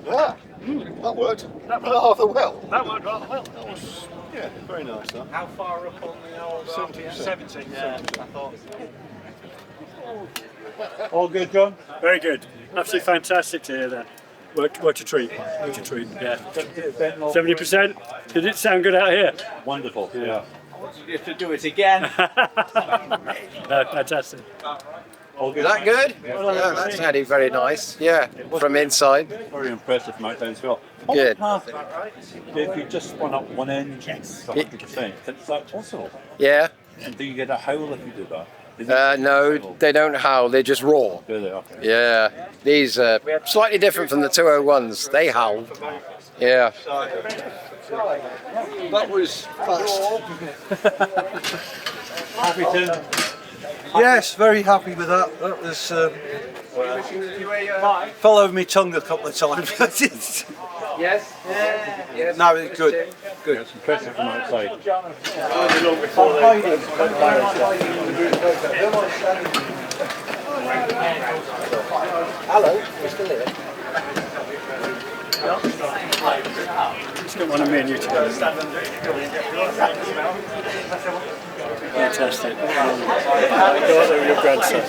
That worked rather well. That worked rather well. That was, yeah, very nice. That. How far up on the old 70%. 70? Yeah, I thought. All good, John? Very good. Absolutely fantastic to hear that. Worked a treat. Worked a treat. Yeah. 70%. Did it sound good out here? Wonderful. Yeah. You have to do it again. Fantastic. All Is that good? Well, Yeah, that sounded very nice. Yeah, from inside. Very impressive from outside as well. Good. If you just spun up one end to 100%, is that possible? Yeah. And do you get a howl if you do that? No, they don't howl, they just roar. Do they? Okay. Yeah, these are slightly different from the 201s. They howl. Yeah. That was fast. Happy to. Yes, very happy with that. That was fell over my tongue a couple of times. Yes. No, it's good. Good. It's impressive from outside. Hello, we're still here. Just got one of me and you together. Fantastic. Go out there with your grandson.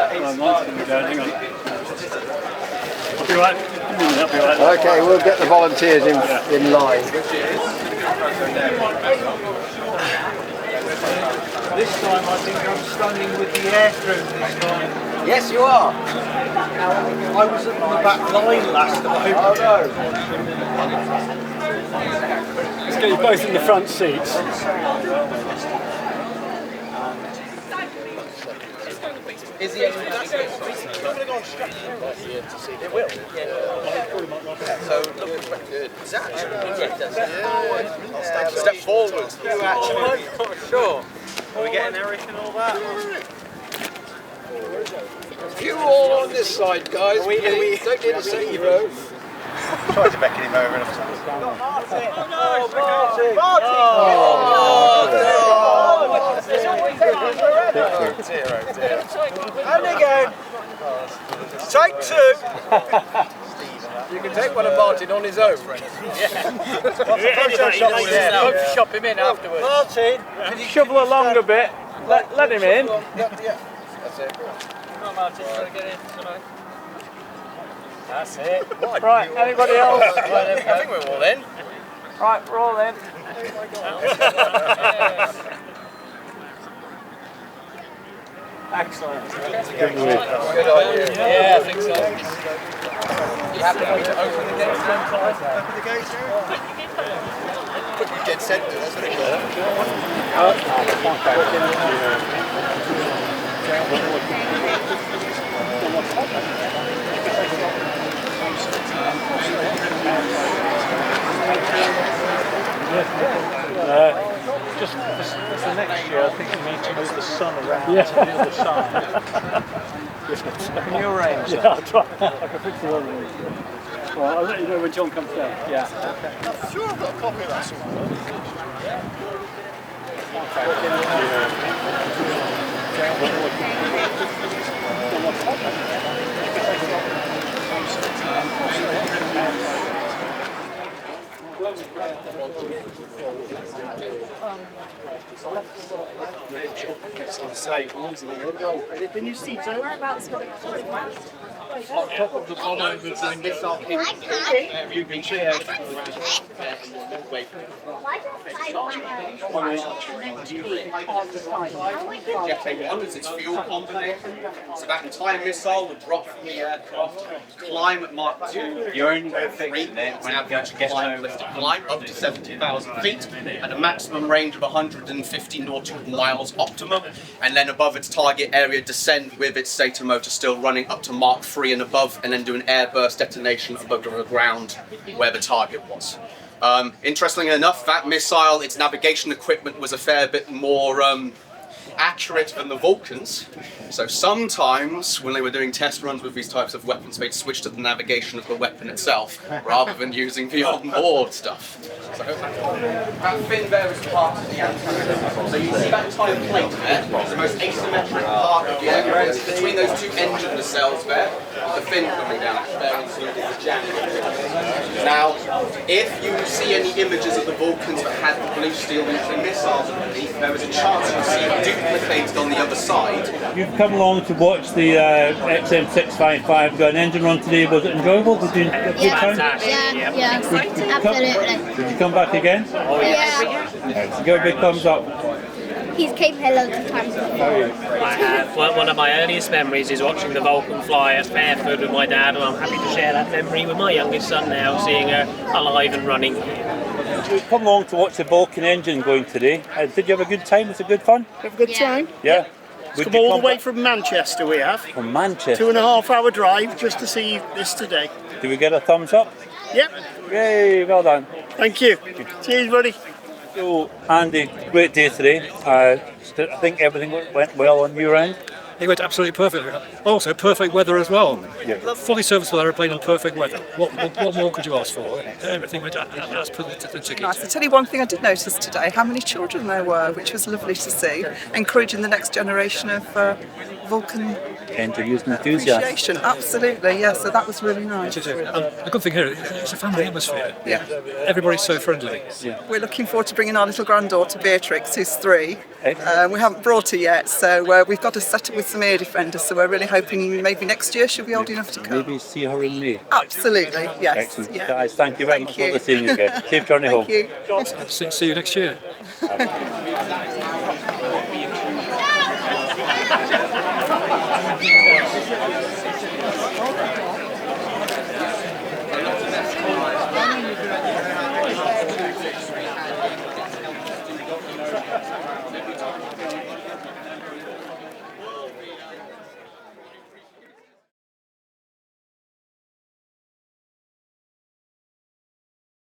Hang on. You all right? That'll be all right. Okay, we'll get the volunteers in line. This time I think I'm standing with the air crew this time. Yes, you are. I was at the back line last time. Oh Let's get you both in the front seats. Is the engine It will. So look good. Step forward. Sure. Are we getting Eric and all that? You all on this side, guys. We don't need a second row. Tried to beckon him over enough times. And again. Take two. You can take one of Martin on his own. Shop him in afterwards. Martin, Can you shovel along a bit? Let him in. Yeah. That's it. Come on, Martin, you want to get in tonight? That's it. Right, anybody else? I think we're all in. Right, we're all in. Excellent. Good idea. Yeah, I think so. You happy for me to open the gates? Open the gates, Put you dead centre, that's what it Just for next year, I think we need to move the sun around to the other side. Can you arrange Yeah, I'll try. I can fix the other one. Well, I'll let you know when John comes down. Yeah. I'm sure I've got a copy of that somewhere. Can you see Joe? Whereabouts will it On top of the bottom of the missile you can see it. One is its fuel combination. So that entire missile would drop from the aircraft, climb at Mach 2. You're only going to fix it when you actually get home. Climb up to 70,000 feet at a maximum range of 150 nautical miles optimum, and then above its target area descend with its stator motor still running up to Mach 3 and above, and then do an airburst detonation above the ground where the target was. Interestingly enough, that missile, its navigation equipment was a fair bit more accurate than the Vulcans. So sometimes when they were doing test runs with these types of weapons, they'd switch to the navigation of the weapon itself rather than using the on-board stuff. So that fin there is part of the antenna. So you see that entire plate there, it's the most asymmetric part of the aircraft. Between those two engine nacelles there, the fin coming down, there included the jam. Now, if you see any images of the Vulcans that had the blue steel nuclear missiles underneath, there is a chance you'll see it duplicated on the other side. You've come along to watch the XM655 go an engine run today. Was it enjoyable? Did you have a good time? Yeah, absolutely. Did you come back again? Oh yeah. Right, so give a big thumbs up. He's came here loads of times before. I have. One of my earliest memories is watching the Vulcan fly at Fairford with my dad, and I'm happy to share that memory with my youngest son now, seeing her alive and running. We've come along to watch the Vulcan engine going today. Did you have a good time? Was it good fun? Have a good time? Yeah. Come all the way from Manchester we have. From Manchester? 2.5 hour drive just to see this today. Did we get a thumbs up? Yep. Yay, well done. Thank you. Cheers, buddy. So, Andy, great day today. I think everything went well on your end. It went absolutely perfectly. Also, perfect weather as well. Yeah. Fully serviceable aeroplane in perfect weather. What more could you ask for? Everything went as per the ticket. Nice. I'll tell you one thing I did notice today, how many children there were, which was lovely to see, encouraging the next generation of Vulcan Using enthusiasm. appreciation. Absolutely, yeah, so that was really nice. The good thing here, it's a family atmosphere. Yeah. Everybody's so friendly. Yeah. We're looking forward to bringing our little granddaughter Beatrix, who's 3. Excellent. We haven't brought her yet, so we've got her set up with some air defenders, so we're really hoping maybe next year she'll be old enough to come. Maybe see her in May. Absolutely, yes. Excellent. Yeah. Guys, thank you very much for seeing you again. Safe journey home. Thank you. See you next year.